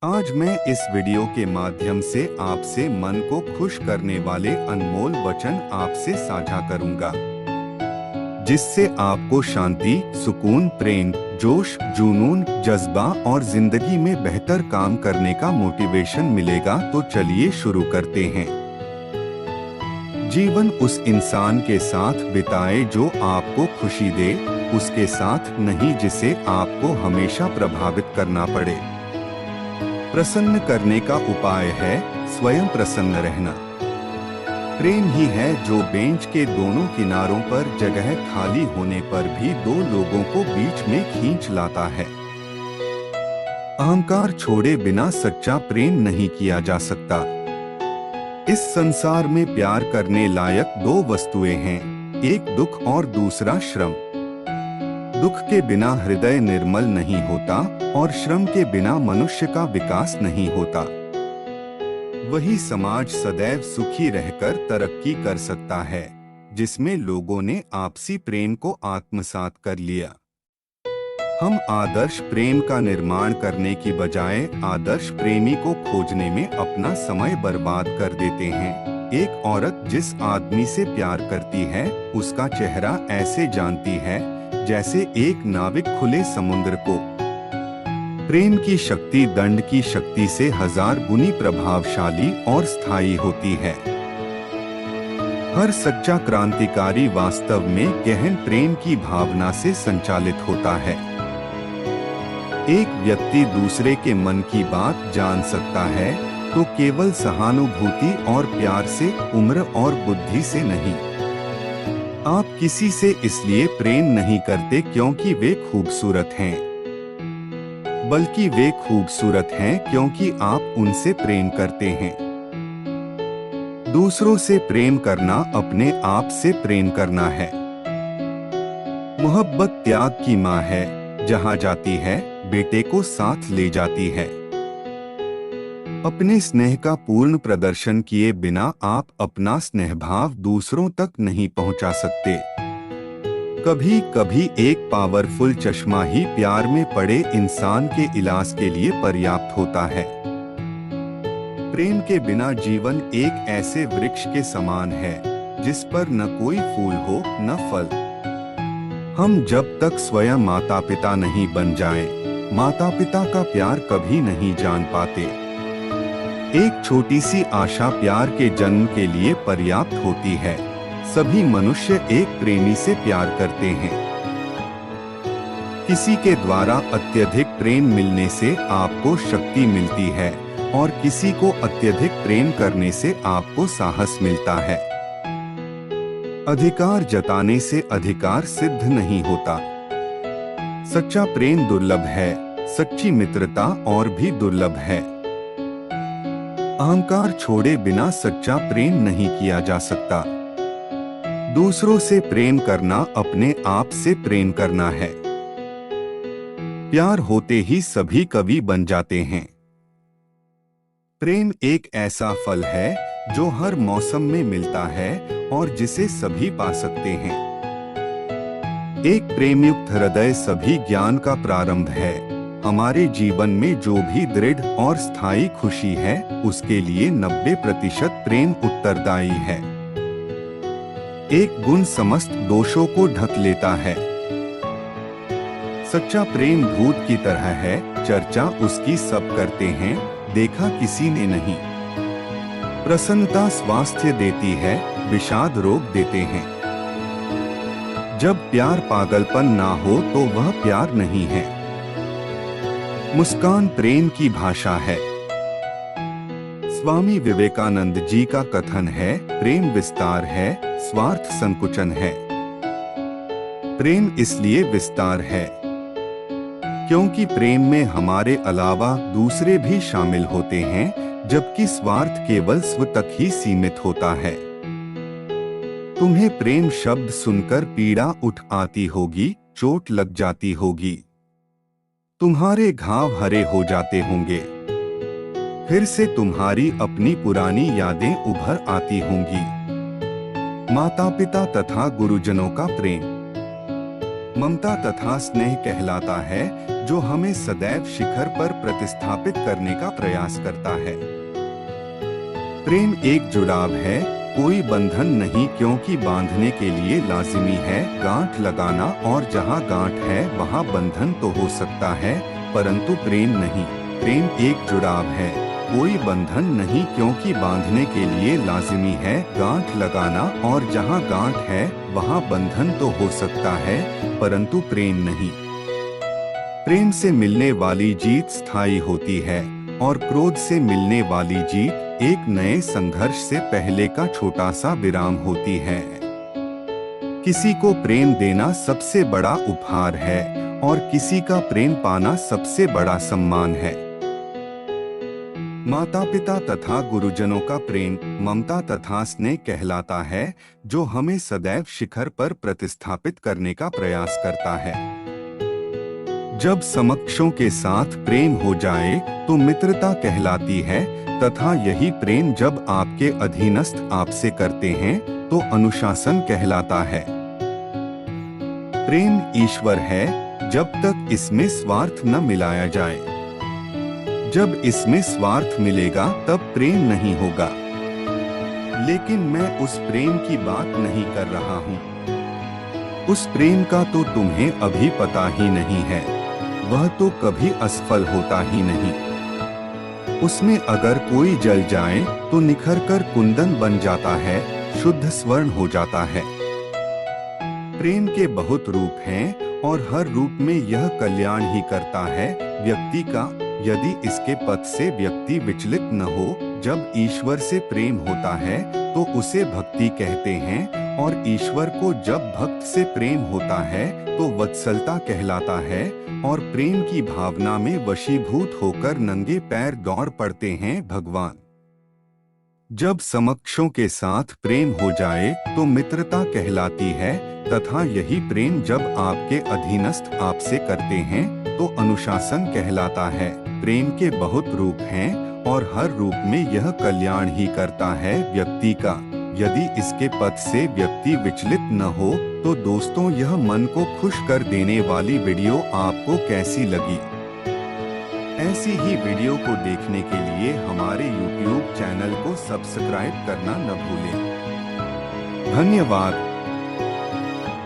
आज मैं इस वीडियो के माध्यम से आपसे मन को खुश करने वाले अनमोल वचन आपसे साझा करूंगा, जिससे आपको शांति, सुकून, प्रेम, जोश, जुनून, जज्बा और जिंदगी में बेहतर काम करने का मोटिवेशन मिलेगा। तो चलिए शुरू करते हैं। जीवन उस इंसान के साथ बिताए जो आपको खुशी दे, उसके साथ नहीं जिसे आपको हमेशा प्रभावित करना पड़े। प्रसन्न करने का उपाय है स्वयं प्रसन्न रहना। प्रेम ही है जो बेंच के दोनों किनारों पर जगह खाली होने पर भी दो लोगों को बीच में खींच लाता है। अहंकार छोड़े बिना सच्चा प्रेम नहीं किया जा सकता। इस संसार में प्यार करने लायक दो वस्तुएं हैं, एक दुख और दूसरा श्रम। दुख के बिना हृदय निर्मल नहीं होता और श्रम के बिना मनुष्य का विकास नहीं होता। वही समाज सदैव सुखी रहकर तरक्की कर सकता है जिसमें लोगों ने आपसी प्रेम को आत्मसात कर लिया। हम आदर्श प्रेम का निर्माण करने की बजाय आदर्श प्रेमी को खोजने में अपना समय बर्बाद कर देते हैं। एक औरत जिस आदमी से प्यार करती है उसका चेहरा ऐसे जानती है जैसे एक नाविक खुले समुद्र को। प्रेम की शक्ति दंड की शक्ति से 1000 गुनी प्रभावशाली और स्थायी होती है। हर सच्चा क्रांतिकारी वास्तव में गहन प्रेम की भावना से संचालित होता है। एक व्यक्ति दूसरे के मन की बात जान सकता है तो केवल सहानुभूति और प्यार से, उम्र और बुद्धि से नहीं। आप किसी से इसलिए प्रेम नहीं करते क्योंकि वे खूबसूरत हैं, बल्कि वे खूबसूरत हैं क्योंकि आप उनसे प्रेम करते हैं। दूसरों से प्रेम करना अपने आप से प्रेम करना है। मोहब्बत त्याग की मां है, जहां जाती है बेटे को साथ ले जाती है। अपने स्नेह का पूर्ण प्रदर्शन किए बिना आप अपना स्नेह भाव दूसरों तक नहीं पहुंचा सकते। कभी कभी एक पावरफुल चश्मा ही प्यार में पड़े इंसान के इलाज के लिए पर्याप्त होता है। प्रेम के बिना जीवन एक ऐसे वृक्ष के समान है जिस पर न कोई फूल हो न फल। हम जब तक स्वयं माता पिता नहीं बन जाएं, माता पिता का प्यार कभी नहीं जान पाते। एक छोटी सी आशा प्यार के जन्म के लिए पर्याप्त होती है। सभी मनुष्य एक प्रेमी से प्यार करते हैं। किसी के द्वारा अत्यधिक प्रेम मिलने से आपको शक्ति मिलती है और किसी को अत्यधिक प्रेम करने से आपको साहस मिलता है। अधिकार जताने से अधिकार सिद्ध नहीं होता। सच्चा प्रेम दुर्लभ है, सच्ची मित्रता और भी दुर्लभ है। अहंकार छोड़े बिना सच्चा प्रेम नहीं किया जा सकता। दूसरों से प्रेम करना अपने आप से प्रेम करना है। प्यार होते ही सभी कवि बन जाते हैं। प्रेम एक ऐसा फल है जो हर मौसम में मिलता है और जिसे सभी पा सकते हैं। एक प्रेमयुक्त हृदय सभी ज्ञान का प्रारंभ है। हमारे जीवन में जो भी दृढ़ और स्थायी खुशी है उसके लिए 90% प्रेम उत्तरदायी है। एक गुण समस्त दोषों को ढक लेता है। सच्चा प्रेम भूत की तरह है, चर्चा उसकी सब करते हैं, देखा किसी ने नहीं। प्रसन्नता स्वास्थ्य देती है, विषाद रोग देते हैं। जब प्यार पागलपन ना हो तो वह प्यार नहीं है। मुस्कान प्रेम की भाषा है। स्वामी विवेकानंद जी का कथन है, प्रेम विस्तार है, स्वार्थ संकुचन है। प्रेम इसलिए विस्तार है क्योंकि प्रेम में हमारे अलावा दूसरे भी शामिल होते हैं, जबकि स्वार्थ केवल स्व तक ही सीमित होता है। तुम्हें प्रेम शब्द सुनकर पीड़ा उठ आती होगी, चोट लग जाती होगी, तुम्हारे घाव हरे हो जाते होंगे, फिर से तुम्हारी अपनी पुरानी यादें उभर आती होंगी। माता पिता तथा गुरुजनों का प्रेम ममता तथा स्नेह कहलाता है, जो हमें सदैव शिखर पर प्रतिस्थापित करने का प्रयास करता है। प्रेम एक जुड़ाव है, कोई बंधन नहीं, क्योंकि बांधने के लिए लाजिमी है गांठ लगाना, और जहां गांठ है वहां बंधन तो हो सकता है परंतु प्रेम नहीं। प्रेम एक जुड़ाव है, कोई बंधन नहीं, क्योंकि बांधने के लिए लाजिमी है गांठ लगाना, और जहां गांठ है वहां बंधन तो हो सकता है परंतु प्रेम नहीं। प्रेम से मिलने वाली जीत स्थायी होती है और क्रोध से मिलने वाली जीत एक नए संघर्ष से पहले का छोटा सा विराम होती है। किसी को प्रेम देना सबसे बड़ा उपहार है और किसी का प्रेम पाना सबसे बड़ा सम्मान है। माता पिता तथा गुरुजनों का प्रेम ममता तथा स्नेह कहलाता है, जो हमें सदैव शिखर पर प्रतिस्थापित करने का प्रयास करता है। जब समकक्षों के साथ प्रेम हो जाए तो मित्रता कहलाती है, तथा यही प्रेम जब आपके अधीनस्थ आपसे करते हैं तो अनुशासन कहलाता है। प्रेम ईश्वर है जब तक इसमें स्वार्थ न मिलाया जाए। जब इसमें स्वार्थ मिलेगा तब प्रेम नहीं होगा। लेकिन मैं उस प्रेम की बात नहीं कर रहा हूँ। उस प्रेम का तो तुम्हें अभी पता ही नहीं है, वह तो कभी असफल होता ही नहीं। उसमें अगर कोई जल जाए तो निखरकर कुंदन बन जाता है, शुद्ध स्वर्ण हो जाता है। प्रेम के बहुत रूप हैं और हर रूप में यह कल्याण ही करता है व्यक्ति का, यदि इसके पथ से व्यक्ति विचलित न हो। जब ईश्वर से प्रेम होता है तो उसे भक्ति कहते हैं, और ईश्वर को जब भक्त से प्रेम होता है तो वत्सलता कहलाता है, और प्रेम की भावना में वशीभूत होकर नंगे पैर दौड़ पड़ते हैं भगवान। जब समकक्षों के साथ प्रेम हो जाए तो मित्रता कहलाती है, तथा यही प्रेम जब आपके अधीनस्थ आपसे करते हैं तो अनुशासन कहलाता है। प्रेम के बहुत रूप हैं और हर रूप में यह कल्याण ही करता है व्यक्ति का। यदि इसके पथ से व्यक्ति विचलित न हो तो दोस्तों, यह मन को खुश कर देने वाली वीडियो आपको कैसी लगी? ऐसी ही वीडियो को देखने के लिए हमारे YouTube चैनल को सब्सक्राइब करना न भूलें। धन्यवाद।